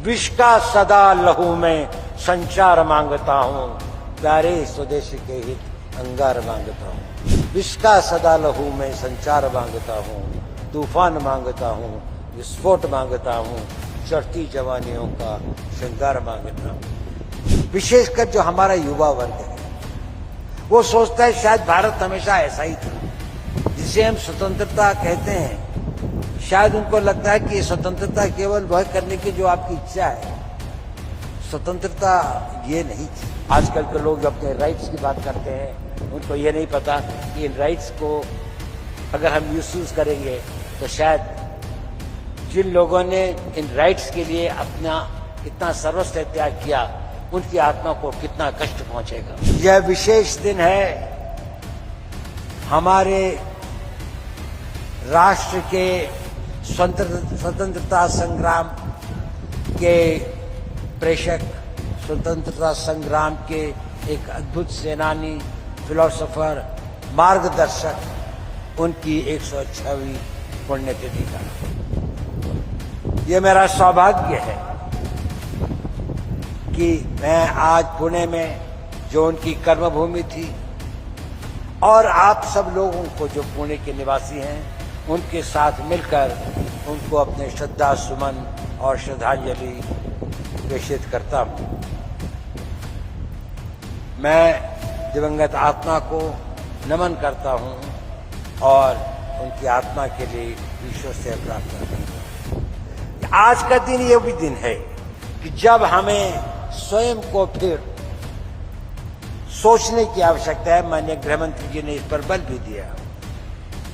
विष का सदा लहू में संचार मांगता हूँ, प्यारे स्वदेश के हित अंगार मांगता हूँ। विष का सदा लहू में संचार मांगता हूँ, तूफान मांगता हूँ, विस्फोट मांगता हूँ, चढ़ती जवानियों का श्रृंगार मांगता हूँ। विशेषकर जो हमारा युवा वर्ग है वो सोचता है शायद भारत हमेशा ऐसा ही था, जिसे हम स्वतंत्रता कहते हैं। शायद उनको लगता है कि स्वतंत्रता केवल वह करने की जो आपकी इच्छा है, स्वतंत्रता ये नहीं थी। आजकल के लोग जो अपने राइट्स की बात करते हैं उनको ये नहीं पता कि इन राइट्स को अगर हम मिसयूज करेंगे तो शायद जिन लोगों ने इन राइट्स के लिए अपना इतना सर्वस्व त्याग किया उनकी आत्मा को कितना कष्ट पहुंचेगा। यह विशेष दिन है हमारे राष्ट्र के स्वतंत्रता संग्राम के प्रेषक, स्वतंत्रता संग्राम के एक अद्भुत सेनानी, फिलोसोफर, मार्गदर्शक, उनकी 106वीं पुण्यतिथि का। ये मेरा सौभाग्य है कि मैं आज पुणे में, जो उनकी कर्मभूमि थी, और आप सब लोगों को जो पुणे के निवासी हैं उनके साथ मिलकर उनको अपने श्रद्धा सुमन और श्रद्धांजलि प्रेषित करता हूं। मैं दिवंगत आत्मा को नमन करता हूं और उनकी आत्मा के लिए ईश्वर से प्रार्थना करता हूं। आज का दिन ये भी दिन है कि जब हमें स्वयं को फिर सोचने की आवश्यकता है। माननीय गृहमंत्री जी ने इस पर बल भी दिया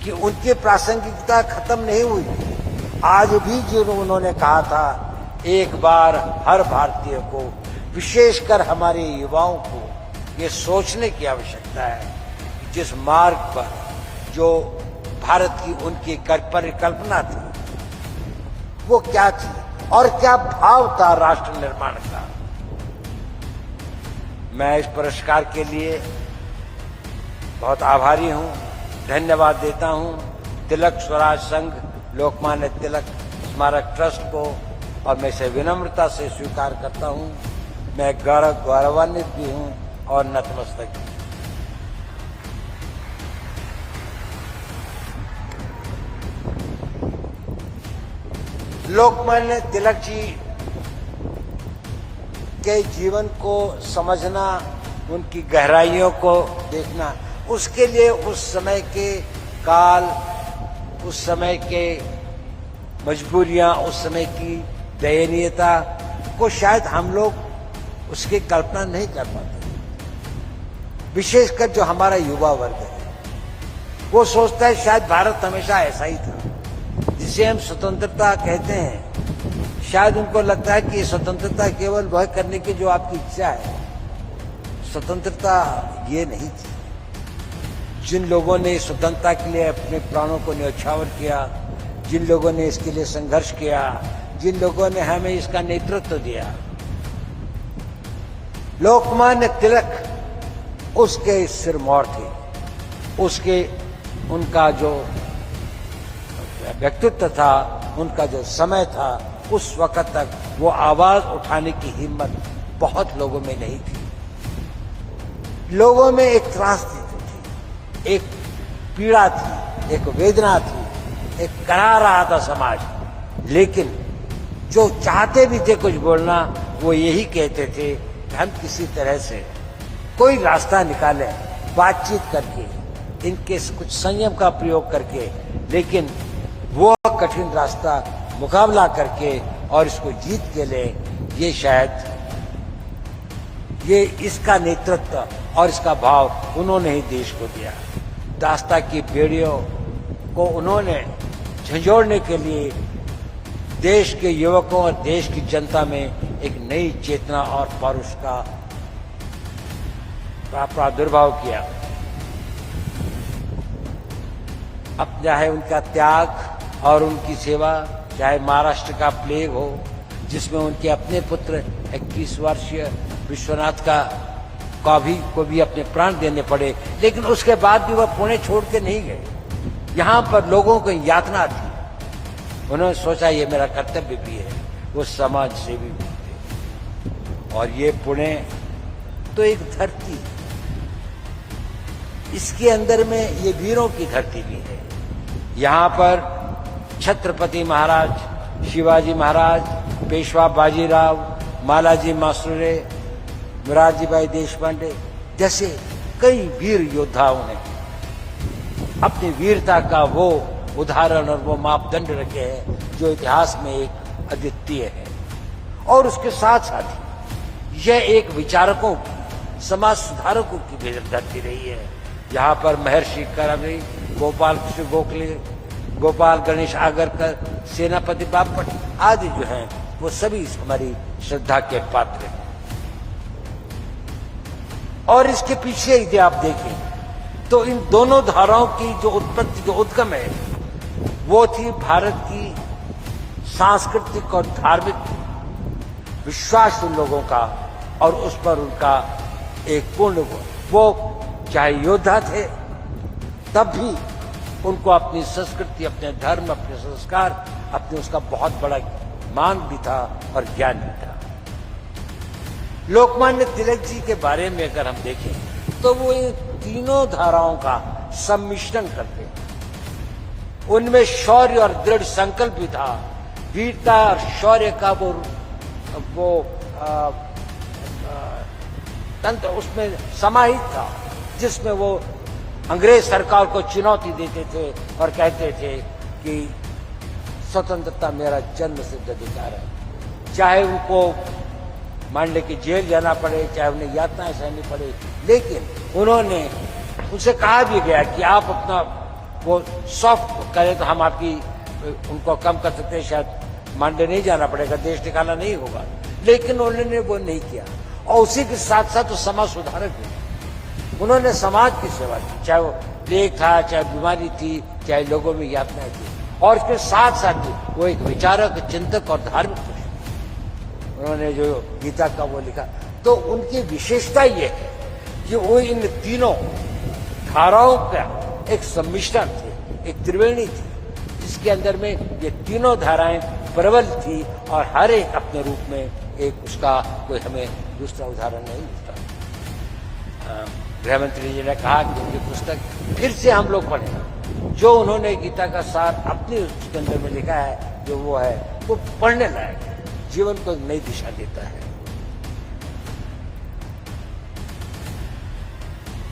कि उनकी प्रासंगिकता खत्म नहीं हुई। आज भी जो उन्होंने कहा था, एक बार हर भारतीय को, विशेषकर हमारे युवाओं को ये सोचने की आवश्यकता है कि जिस मार्ग पर जो भारत की उनकी परिकल्पना थी वो क्या थी और क्या भाव था राष्ट्र निर्माण का। मैं इस पुरस्कार के लिए बहुत आभारी हूं, धन्यवाद देता हूं तिलक स्वराज संघ, लोकमान्य तिलक स्मारक ट्रस्ट को, और मैं इसे विनम्रता से स्वीकार करता हूं। मैं गौरवान्वित भी हूं और नतमस्तक भी। लोकमान्य तिलक जी के जीवन को समझना, उनकी गहराइयों को देखना, उसके लिए उस समय के काल, उस समय के मजबूरियां, उस समय की दयनीयता को शायद हम लोग उसकी कल्पना नहीं कर पाते। विशेषकर जो हमारा युवा वर्ग है वो सोचता है शायद भारत हमेशा ऐसा ही था, जिसे हम स्वतंत्रता कहते हैं। शायद उनको लगता है कि स्वतंत्रता केवल वह करने की जो आपकी इच्छा है, स्वतंत्रता ये नहीं थी। जिन लोगों ने स्वतंत्रता के लिए अपने प्राणों को न्यौछावर किया, जिन लोगों ने इसके लिए संघर्ष किया, जिन लोगों ने हमें इसका नेतृत्व दिया, लोकमान्य तिलक उसके सिरमौर थे। उसके उनका जो व्यक्तित्व था, उनका जो समय था, उस वक्त तक वो आवाज उठाने की हिम्मत बहुत लोगों में नहीं थी। लोगों में एक त्रास थी, एक पीड़ा थी, एक वेदना थी, एक करा रहा था समाज। लेकिन जो चाहते भी थे कुछ बोलना, वो यही कहते थे कि हम किसी तरह से कोई रास्ता निकालें, बातचीत करके, इनके कुछ संयम का प्रयोग करके, लेकिन वो कठिन रास्ता मुकाबला करके और इसको जीत के ले। ये शायद ये इसका नेतृत्व और इसका भाव उन्होंने ही देश को दिया। दास्ता की बेड़ियों को उन्होंने झंझोड़ने के लिए देश के युवकों और देश की जनता में एक नई चेतना और पौरुष का प्रादुर्भाव किया। अब चाहे उनका त्याग और उनकी सेवा, चाहे महाराष्ट्र का प्लेग हो जिसमें उनके अपने पुत्र 21 वर्षीय विश्वनाथ को भी अपने प्राण देने पड़े, लेकिन उसके बाद भी वह पुणे छोड़ के नहीं गए। यहाँ पर लोगों को यातना थी, उन्होंने सोचा ये मेरा कर्तव्य भी है, वो समाज सेवी भी थे। और ये पुणे तो एक धरती, इसके अंदर में ये वीरों की धरती भी है। यहाँ पर छत्रपति महाराज, शिवाजी महाराज, पेशवा बाजीराव, मालाजी मासुरे, मोरारजी भाई देशपांडे जैसे कई वीर योद्धाओं ने अपनी वीरता का वो उदाहरण और वो मापदंड रखे हैं जो इतिहास में एक अद्वितीय है। और उसके साथ साथ ही यह एक विचारकों की, समाज सुधारकों की भी धरती रही है। यहाँ पर महर्षि करमरी, गोपाल कृष्ण गोखले, गोपाल गणेश आगरकर, सेनापति बापट आदि जो हैं वो सभी हमारी श्रद्धा के पात्र हैं। और इसके पीछे यदि आप देखें तो इन दोनों धाराओं की जो उत्पत्ति, जो उद्गम है, वो थी भारत की सांस्कृतिक और धार्मिक विश्वास उन लोगों का, और उस पर उनका एक पूर्ण वो चाहे योद्धा थे तब भी उनको अपनी संस्कृति, अपने धर्म, अपने संस्कार, अपने उसका बहुत बड़ा मान भी था और ज्ञान भी था। लोकमान्य तिलक जी के बारे में अगर हम देखें तो वो इन तीनों धाराओं का सम्मिश्रण करते हैं। उनमें शौर्य और दृढ़ संकल्प भी था, वीरता और शौर्य का वो तंत्र उसमें समाहित था, जिसमें वो अंग्रेज सरकार को चुनौती देते थे और कहते थे कि स्वतंत्रता मेरा जन्म सिद्ध अधिकार है। चाहे उनको मान ले कि जेल जाना पड़े, चाहे उन्हें यातनाएं सहनी पड़े, लेकिन उन्होंने उनसे कहा भी गया कि आप अपना वो सॉफ्ट करें तो हम आपकी उनको कम कर सकते हैं, शायद मांडे नहीं जाना पड़ेगा, देश निकाला नहीं होगा, लेकिन उन्होंने वो नहीं किया। और उसी के साथ साथ वो समाज सुधारक भी, उन्होंने समाज की सेवा की, चाहे वो प्लेग था, चाहे बीमारी थी, चाहे लोगों में यातनाएं थी। और इसके साथ साथ ही वो एक विचारक, चिंतक और धार्मिक पुरुष। उन्होंने जो गीता का वो लिखा, तो उनकी विशेषता ये है कि वो इन तीनों धाराओं का एक सम्मिश्रण थे, एक त्रिवेणी थी, जिसके अंदर में ये तीनों धाराएं प्रबल थी और हर एक अपने रूप में एक उसका कोई हमें दूसरा उदाहरण नहीं मिलता। गृहमंत्री जी ने कहा कि उनकी पुस्तक फिर से हम लोग पढ़ें, जो उन्होंने गीता का सार अपने उसके अंदर में लिखा है, जो वो है वो पढ़ने लायक है, जीवन को नई दिशा देता है।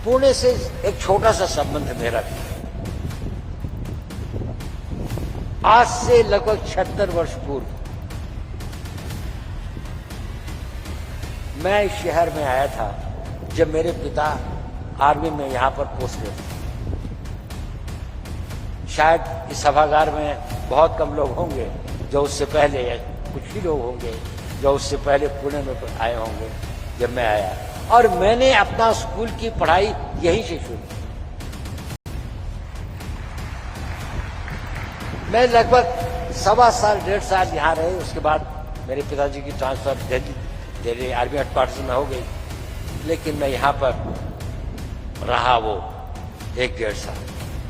पुणे से एक छोटा सा संबंध मेरा भी, आज से लगभग 76 वर्ष पूर्व मैं इस शहर में आया था जब मेरे पिता आर्मी में यहां पर पोस्टेड थे। शायद इस सभागार में बहुत कम लोग होंगे जो उससे पहले, या कुछ ही लोग होंगे जो उससे पहले पुणे में आए होंगे जब मैं आया, और मैंने अपना स्कूल की पढ़ाई यहीं से शुरू की। मैं लगभग 1.25 साल 1.5 साल यहाँ रहे, उसके बाद मेरे पिताजी की ट्रांसफर दिल्ली आर्मी हेडक्वार्टर्स में हो गई, लेकिन मैं यहाँ पर रहा वो 1-1.5 साल।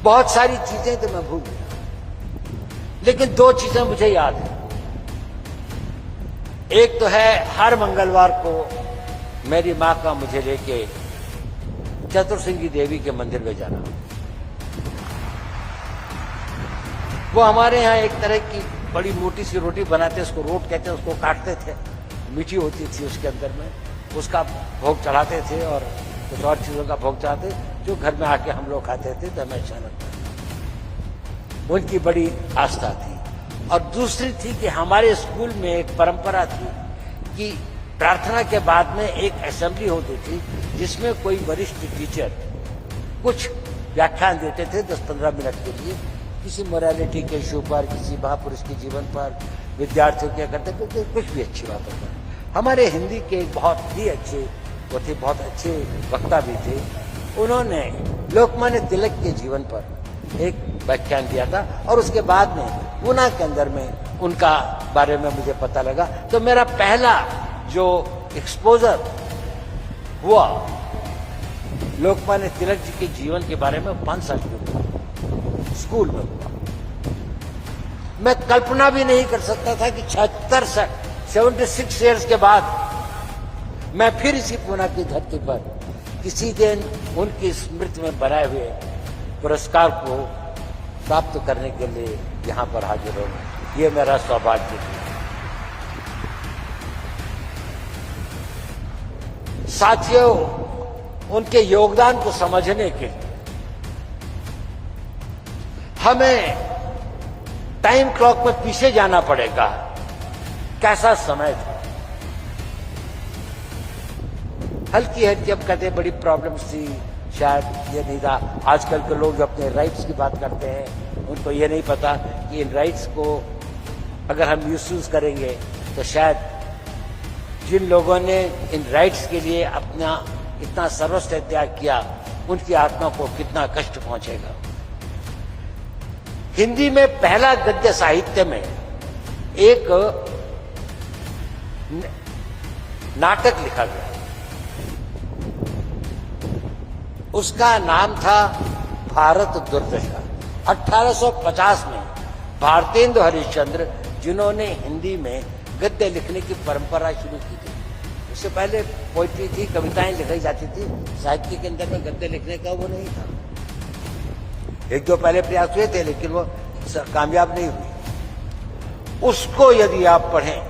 बहुत सारी चीजें तो मैं भूल गया, लेकिन 2 चीजें मुझे याद है। एक तो है हर मंगलवार को मेरी माँ का मुझे लेके चतुर्सिंगी देवी के मंदिर में जाना। वो हमारे यहाँ एक तरह की बड़ी मोटी सी रोटी बनाते, उसको रोट कहते हैं, उसको काटते थे, मीठी होती थी, उसके अंदर में उसका भोग चढ़ाते थे और कुछ और चीजों का भोग चढ़ाते, जो घर में आके हम लोग खाते थे, तो हमें अच्छा लगता था। उनकी बड़ी आस्था थी। और दूसरी थी कि हमारे स्कूल में एक परंपरा थी कि प्रार्थना के बाद में एक असेंबली होती थी, जिसमें कोई वरिष्ठ टीचर कुछ व्याख्यान देते थे 10-15 मिनट के लिए, किसी मोरालिटी के इशू पर, किसी महापुरुष के जीवन पर, विद्यार्थियों के करते कुछ भी अच्छी बातों पर। हमारे हिंदी के बहुत ही अच्छे वो थे, बहुत अच्छे वक्ता भी थे, उन्होंने लोकमान्य तिलक के जीवन पर एक व्याख्यान दिया था, और उसके बाद में पुणे के अंदर में उनका बारे में मुझे पता लगा। तो मेरा पहला जो एक्सपोजर हुआ लोकमान्य तिलक जी के जीवन के बारे में 5 साल की उम्र स्कूल में हुआ। मैं कल्पना भी नहीं कर सकता था कि 76 76 ईयर्स के बाद मैं फिर इसी पूना की धरती पर किसी दिन उनकी स्मृति में बनाए हुए पुरस्कार को प्राप्त करने के लिए यहां पर हाजिर हूं। ये मेरा सौभाग्य है। साथियों, उनके योगदान को समझने के लिए हमें टाइम क्लॉक पर पीछे जाना पड़ेगा। कैसा समय था, हल्की हल्की अब कहते बड़ी प्रॉब्लम्स थी, शायद ये नहीं था। आजकल के लोग जो अपने राइट्स की बात करते हैं उनको ये नहीं पता कि इन राइट्स को अगर हम मिसयूज करेंगे तो शायद जिन लोगों ने इन राइट्स के लिए अपना इतना सर्वस्व त्याग किया उनकी आत्मा को कितना कष्ट पहुंचेगा। हिंदी में पहला गद्य साहित्य में एक नाटक लिखा गया, उसका नाम था भारत दुर्दशा। 1850 में भारतेंदु हरिश्चंद्र, जिन्होंने हिंदी में गद्य लिखने की परंपरा शुरू की थी, उससे पहले पोइट्री थी, कविताएं लिखी जाती थी, साहित्य के अंदर में गद्य लिखने का वो नहीं था। एक दो पहले प्रयास हुए थे लेकिन वो कामयाब नहीं हुई। उसको यदि आप पढ़ें,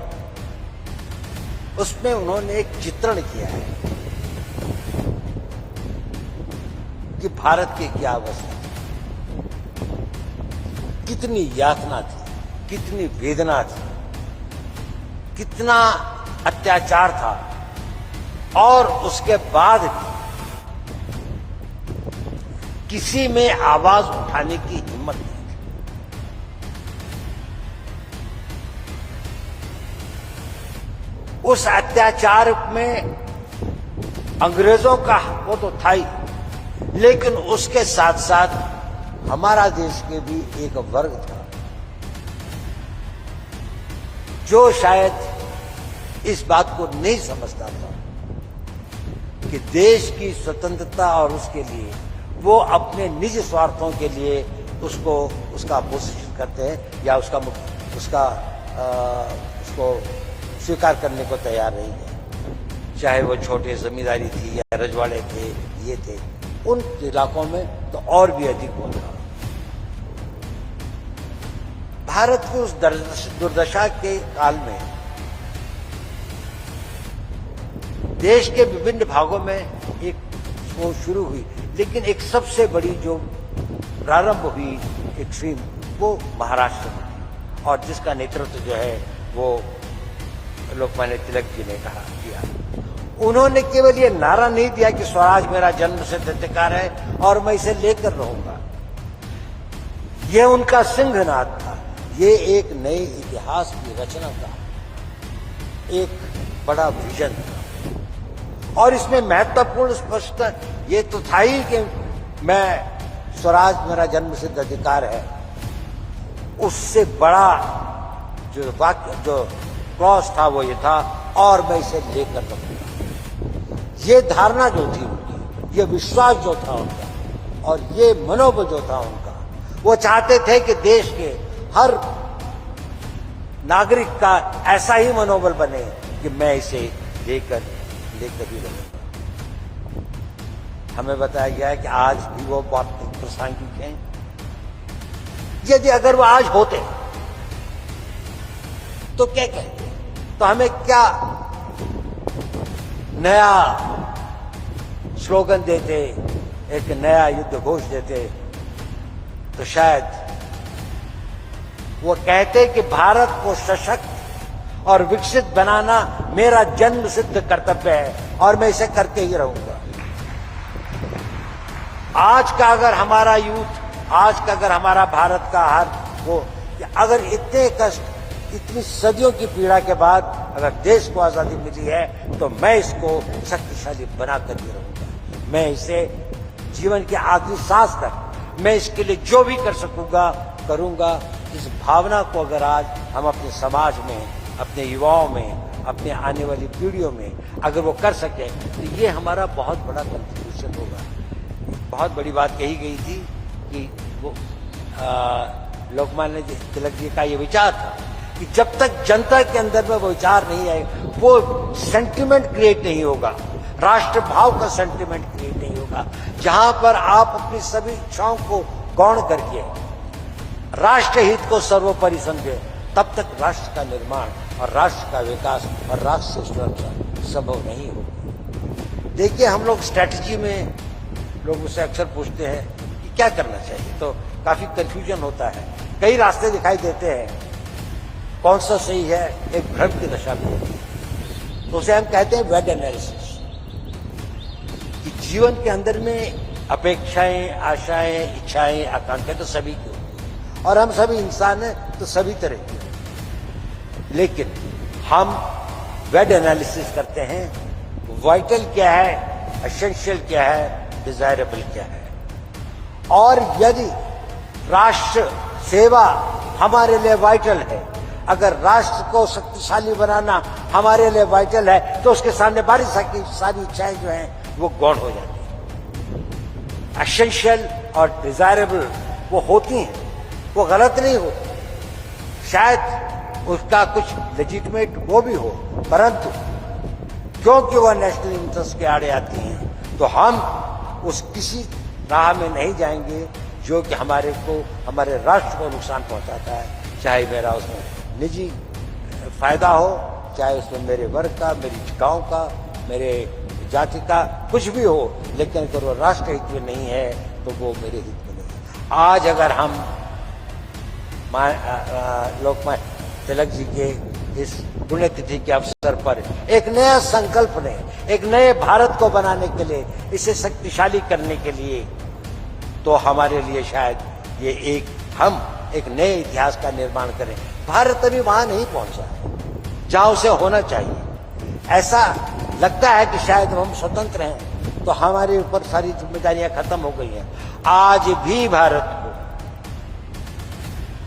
उसमें उन्होंने एक चित्रण किया है कि भारत की क्या अवस्था थी, कितनी यातना थी, कितनी वेदना थी, कितना अत्याचार था, और उसके बाद भी किसी में आवाज उठाने की हिम्मत नहीं थी। उस अत्याचार में अंग्रेजों का वो तो था ही, लेकिन उसके साथ साथ हमारा देश के भी एक वर्ग था जो शायद इस बात को नहीं समझता था कि देश की स्वतंत्रता और उसके लिए वो अपने निज स्वार्थों के लिए उसका अपोजिशन करते हैं या उसको स्वीकार करने को तैयार नहीं है। चाहे वो छोटे जमींदारी थी या रजवाड़े थे, ये थे, उन इलाकों में तो और भी अधिक होता। भारत की उस दुर्दशा के काल में देश के विभिन्न भागों में एक वो शुरू हुई, लेकिन एक सबसे बड़ी जो प्रारंभ हुई एक्सट्रीम वो महाराष्ट्र में, और जिसका नेतृत्व जो है वो लोकमान्य तिलक जी ने किया। उन्होंने केवल ये नारा नहीं दिया कि स्वराज मेरा जन्मसिद्ध अधिकार है और मैं इसे लेकर रहूंगा, यह उनका सिंहनाद था, ये एक नए इतिहास की रचना था, एक बड़ा विजन था। और इसमें महत्वपूर्ण स्पष्ट ये तो था ही कि मैं स्वराज मेरा जन्मसिद्ध अधिकार है, उससे बड़ा जो वाक्य जो क्लॉज था वो ये था, और मैं इसे लेकर रहूंगा। ये धारणा जो थी उनकी, ये विश्वास जो था उनका, और ये मनोबल जो था उनका, वो चाहते थे कि देश के हर नागरिक का ऐसा ही मनोबल बने कि मैं इसे लेकर ही रहूंगा। हमें बताया गया है कि आज भी वो बहुत प्रासंगिक हैं। यदि अगर वो आज होते तो क्या कहते, तो हमें क्या नया स्लोगन देते, एक नया युद्ध घोष देते, तो शायद वो कहते कि भारत को सशक्त और विकसित बनाना मेरा जन्म सिद्ध कर्तव्य है और मैं इसे करके ही रहूंगा। आज का अगर हमारा यूथ, आज का अगर हमारा भारत का हर वो, अगर इतने कष्ट, इतनी सदियों की पीड़ा के बाद अगर देश को आजादी मिली है तो मैं इसको शक्तिशाली बनाकर ही रहूंगा। मैं इसे जीवन के आखिरी सांस तक मैं इसके लिए जो भी कर सकूंगा करूंगा। इस भावना को अगर आज हम अपने समाज में, अपने युवाओं में, अपने आने वाली पीढ़ियों में अगर वो कर सके तो ये हमारा बहुत बड़ा कंट्रीब्यूशन होगा। बहुत बड़ी बात कही गई थी कि वो लोकमान्य तिलक जी का ये विचार था कि जब तक जनता के अंदर में वो विचार नहीं आए, वो सेंटिमेंट क्रिएट नहीं होगा, राष्ट्र भाव का सेंटिमेंट क्रिएट नहीं होगा, जहां पर आप अपनी सभी इच्छाओं को गौण करके राष्ट्र हित को सर्वोपरि समझे, तब तक राष्ट्र का निर्माण और राष्ट्र का विकास और राष्ट्र सुरक्षा संभव नहीं होगी। देखिए, हम लोग स्ट्रैटेजी में लोग मुझसे अक्सर पूछते हैं कि क्या करना चाहिए, तो काफी कंफ्यूजन होता है, कई रास्ते दिखाई देते हैं, कौन सा सही है, एक भ्रम की दशा में होती है। तो उसे हम कहते हैं वेड एनालिसिस, कि जीवन के अंदर में अपेक्षाएं, आशाएं, इच्छाएं, आकांक्षाएं तो सभी की होती है, और हम सभी इंसान हैं तो सभी तरह के, लेकिन हम वेड एनालिसिस करते हैं, वाइटल क्या है, एसेंशियल क्या है, डिजायरेबल क्या है। और यदि राष्ट्र सेवा हमारे लिए वाइटल है, अगर राष्ट्र को शक्तिशाली बनाना हमारे लिए वाइटल है, तो उसके सामने सारी इच्छाएं जो हैं वो गौण हो जाती हैं। एसेंशियल और डिजायरेबल वो होती हैं, वो गलत नहीं होती, शायद उसका कुछ लेजिटिमेट वो भी हो, परंतु क्योंकि वह नेशनल इंटरेस्ट के आड़े आती हैं, तो हम उस किसी राह में नहीं जाएंगे जो कि हमारे राष्ट्र को नुकसान पहुंचाता है, चाहे मेरा उसमें निजी फायदा हो, चाहे उसमें मेरे वर्ग का, मेरी गांव का, मेरे जाति का, कुछ भी हो, लेकिन अगर वो राष्ट्र हित में नहीं है तो वो मेरे हित में नहीं है। आज अगर हम लोकमान्य तिलक जी के इस पुण्यतिथि के अवसर पर एक नया संकल्प ने, एक नए भारत को बनाने के लिए, इसे शक्तिशाली करने के लिए, तो हमारे लिए शायद ये हम एक नए इतिहास का निर्माण करें। भारत अभी वहां नहीं पहुंचा है जहां उसे होना चाहिए। ऐसा लगता है कि शायद हम स्वतंत्र हैं तो हमारे ऊपर सारी जिम्मेदारियां खत्म हो गई हैं। आज भी भारत को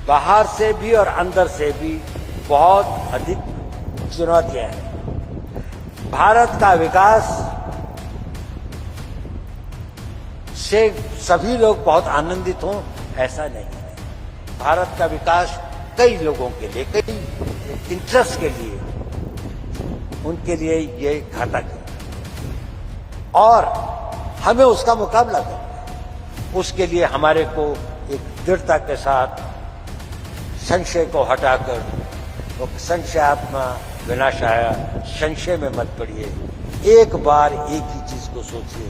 बाहर से भी और अंदर से भी बहुत अधिक चुनौतियां हैं। भारत का विकास से सभी लोग बहुत आनंदित हों, ऐसा नहीं है। भारत का विकास कई लोगों के लिए, कई इंटरेस्ट के लिए, उनके लिए ये घातक है और हमें उसका मुकाबला करना है। उसके लिए हमारे को एक दृढ़ता के साथ संशय को हटाकर, तो संशयात्मा विनाशाय, संशय में मत पड़िए। एक बार एक ही चीज को सोचिए,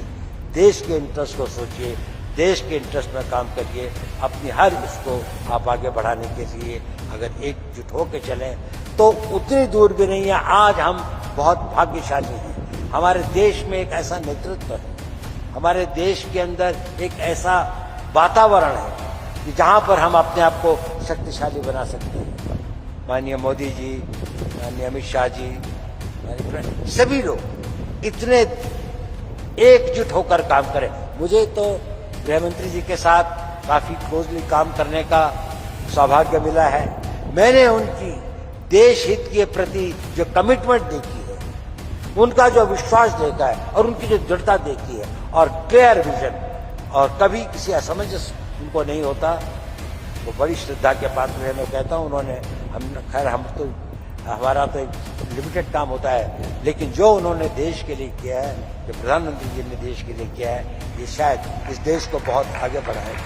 देश के इंटरेस्ट को सोचिए, देश के इंटरेस्ट में काम करिए। अपनी हर इसको आप आगे बढ़ाने के लिए अगर एकजुट होकर चलें तो उतनी दूर भी नहीं है। आज हम बहुत भाग्यशाली हैं, हमारे देश में एक ऐसा नेतृत्व है, हमारे देश के अंदर एक ऐसा वातावरण है कि जहां पर हम अपने आप को शक्तिशाली बना सकते हैं। माननीय मोदी जी, माननीय अमित शाह जी, सभी लोग इतने एकजुट होकर काम करें। मुझे तो गृहमंत्री जी के साथ काफी क्लोजली काम करने का सौभाग्य मिला है। मैंने उनकी देश हित के प्रति जो कमिटमेंट देखी है, उनका जो विश्वास देखा है और उनकी जो दृढ़ता देखी है और क्लियर विजन, और कभी किसी असमंजस उनको नहीं होता, वो बड़ी श्रद्धा के पात्र है। मैं कहता हूँ उन्होंने, हमारा तो एक लिमिटेड काम होता है, लेकिन जो उन्होंने देश के लिए किया है, जो प्रधानमंत्री जी ने देश के लिए किया है, ये शायद इस देश को बहुत आगे बढ़ाएगा।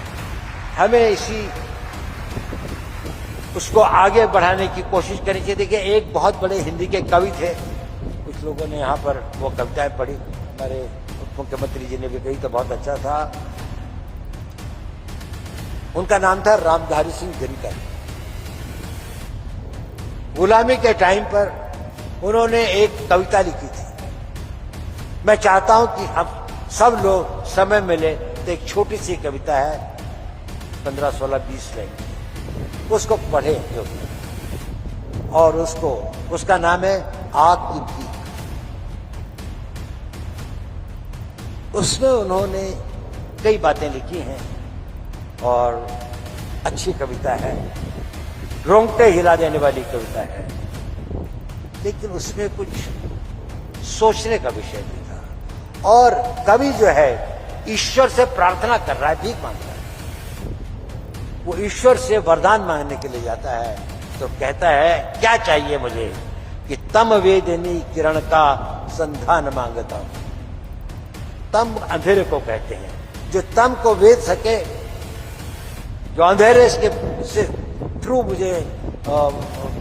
हमें उसको आगे बढ़ाने की कोशिश करनी चाहिए। देखिए, एक बहुत बड़े हिंदी के कवि थे, कुछ लोगों ने यहाँ पर वो कविताएं पढ़ी, हमारे उप मुख्यमंत्री जी ने भी कही, तो बहुत अच्छा था। उनका नाम था रामधारी सिंह दिनकर। गुलामी के टाइम पर उन्होंने एक कविता लिखी थी। मैं चाहता हूं कि हम सब लोग समय मिले तो एक छोटी सी कविता है, 15, 16, 20 लाइन, उसको पढ़े और उसका नाम है आग की भीख। उसमें उन्होंने कई बातें लिखी हैं और अच्छी कविता है, रोंगटे हिला देने वाली कविता है, लेकिन उसमें कुछ सोचने का विषय भी था। और कवि जो है ईश्वर से प्रार्थना कर रहा है, भीख मांग रहा है, वो ईश्वर से वरदान मांगने के लिए जाता है तो कहता है क्या चाहिए मुझे कि तम वेदिनी किरण का संधान मांगता हूं। तम अंधेरे को कहते हैं, जो तम को वेद सके, जो अंधेरे से थ्रू मुझे क्या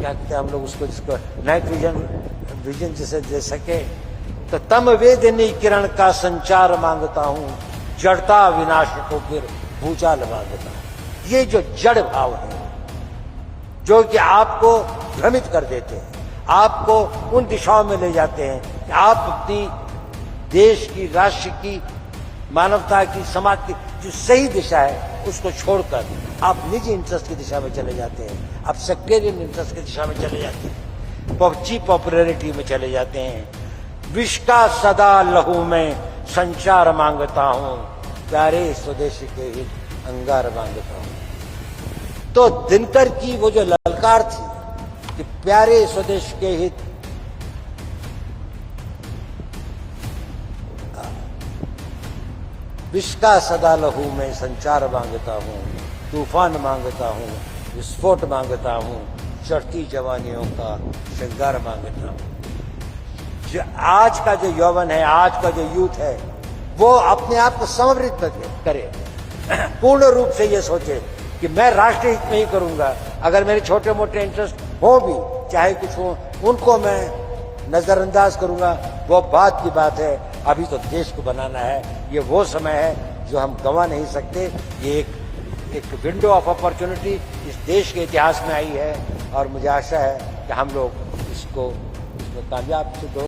कहते हैं हम लोग उसको, जिसको नाइट विजन जैसे दे सके, तो तम वेदिनी किरण का संचार मांगता हूं, जड़ता विनाश को फिर भूचाल मांगता हूं। ये जो जड़ भाव है जो कि आपको भ्रमित कर देते हैं, आपको उन दिशाओं में ले जाते हैं कि आप अपनी देश की, राष्ट्र की, मानवता की, समाज की जो सही दिशा है उसको छोड़कर आप निजी इंटरेस्ट की दिशा में चले जाते हैं, आप सेक्टेरियन इंटरेस्ट की दिशा में चले जाते हैं, चीप पॉपुलैरिटी में चले जाते हैं। विष का सदा लहू में संचार मांगता हूं, प्यारे स्वदेश के हित अंगार मांगता हूं। तो दिनकर की वो जो ललकार थी कि प्यारे स्वदेश के हित, विष का सदा लहू में संचार मांगता हूं, तूफान मांगता हूं, विस्फोट मांगता हूं, चढ़ती जवानियों का श्रृंगार मांगता हूं। जो आज का जो यौवन है, आज का जो यूथ है, वो अपने आप को समर्पित करे, पूर्ण रूप से ये सोचे कि मैं राष्ट्र हित में ही करूंगा। अगर मेरे छोटे मोटे इंटरेस्ट हो भी, चाहे कुछ हो, उनको मैं नजरअंदाज करूंगा, वो बात की बात है। अभी तो देश को बनाना है, ये वो समय है जो हम गंवा नहीं सकते। ये एक विंडो ऑफ अपॉर्चुनिटी इस देश के इतिहास में आई है और मुझे आशा है कि हम लोग इसको कामयाब सिद्ध हो।